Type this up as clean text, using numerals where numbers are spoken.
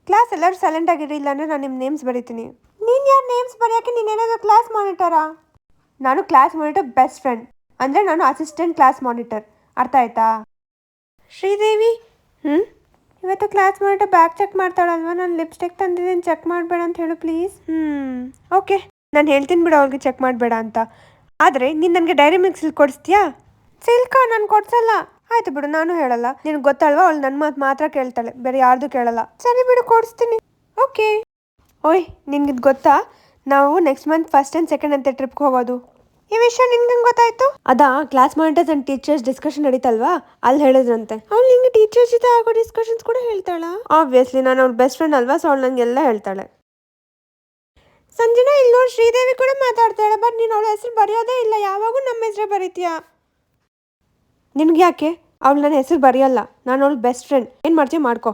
Class ಎಲ್ಲರೂ silent ಆಗಿರಿ, ಇಲ್ಲಾಂದರೆ ನಾನು ನಿಮ್ಮ ನೇಮ್ಸ್ ಬರೀತೀನಿ. ನೀನು ಯಾರು ನೇಮ್ಸ್ ಬರೆಯೋಕ್ಕೆ? ನೀನೇನಾದರೂ ಕ್ಲಾಸ್ ಮಾನಿಟರಾ? ನಾನು ಕ್ಲಾಸ್ ಮಾನಿಟರ್ ಬೆಸ್ಟ್ ಫ್ರೆಂಡ್, ಅಂದರೆ ನಾನು ಅಸಿಸ್ಟೆಂಟ್ ಕ್ಲಾಸ್ ಮಾನಿಟರ್. ಅರ್ಥ ಆಯ್ತಾ? ಶ್ರೀದೇವಿ, ಇವತ್ತು ಕ್ಲಾಸ್ ಮಾನಿಟರ್ ಬ್ಯಾಗ್ ಚೆಕ್ ಮಾಡ್ತಾಳಲ್ವ? ನಾನು ಲಿಪ್ಸ್ಟಿಕ್ ತಂದಿದ್ದೀನಿ, ಚೆಕ್ ಮಾಡಬೇಡ ಅಂತ ಹೇಳು ಪ್ಲೀಸ್. ಓಕೆ, ನಾನು ಹೇಳ್ತೀನಿ ಬಿಡು ಅವ್ರಿಗೆ ಚೆಕ್ ಮಾಡಬೇಡ ಅಂತ. ಆದರೆ ನೀನು ನನಗೆ ಡೈರಿ ಮಿಲ್ಕ್ ಸಿಲ್ಕ್ ಕೊಡಿಸ್ತೀಯಾ? ಸಿಲ್ಕಾ? ನಾನು ಕೊಡ್ಸಲ್ಲ. ಆಯ್ತು ಬಿಡು, ನಾನು ಹೇಳಲ್ಲ. ನಿನಗೆ ಗೊತ್ತಲ್ವಾ, ಅವಳು ನನ್ನ ಮಾತು ಮಾತ್ರ ಕೇಳ್ತಾಳೆ, ಬೇರೆ ಯಾರ್ದು ಕೇಳಲ್ಲ. ಸರಿ ಬಿಡು, ಕೊಡಿಸ್ತೀನಿ. ಓಕೆ. ಓಯ್, ನಿನ್ಗಿದು ಗೊತ್ತಾ? ನಾವು next month 1st and 2nd ಅಂತ ಟ್ರಿಪ್ಗೆ ಹೋಗೋದು. ಈ ವಿಷಯ ನಿನ್ಗೆ ಗೊತ್ತಾಯ್ತು? ಅದಾ class monitors and teachers discussion ನಡೀತಲ್ವಾ, ಅಲ್ಲಿ ಹೇಳಿದ್ರಂತೆ. ಅವಳು ನಿಂಗೆ ಟೀಚರ್ಸ್ ಜೊತೆ ಆಗೋ ಡಿಸ್ಕಷನ್ಸ್ ಕೂಡ ಹೇಳ್ತಾಳ? ಆಬ್ವಿಯಸ್ಲಿ, ನಾನು ಅವ್ಳ ಬೆಸ್ಟ್ ಫ್ರೆಂಡ್ ಅಲ್ವಾ, ಸೊ ಅವಳು ನಂಗೆಲ್ಲ ಹೇಳ್ತಾಳೆ. ಸಂಜನಾ, ಇಲ್ಲಿ ನೋಡಿ, ಶ್ರೀದೇವಿ ಕೂಡ ಮಾತಾಡ್ತಾಳೆ, ಬಟ್ ನೀನು ಅವಳ ಹೆಸರು ಬರೆಯೋದೇ ಇಲ್ಲ, ಯಾವಾಗೂ ನಮ್ಮ ಹೆಸರೇ ಬರೀತೀಯಾ? ನಿನ್ಗೆ ಯಾಕೆ? ಅವಳು ನನ್ನ ಹೆಸರು ಬರೆಯಲ್ಲ, ನಾನು ಅವಳು ಬೆಸ್ಟ್ ಫ್ರೆಂಡ್. ಏನು ಮಾಡ್ತೀಯ ಮಾಡ್ಕೊ.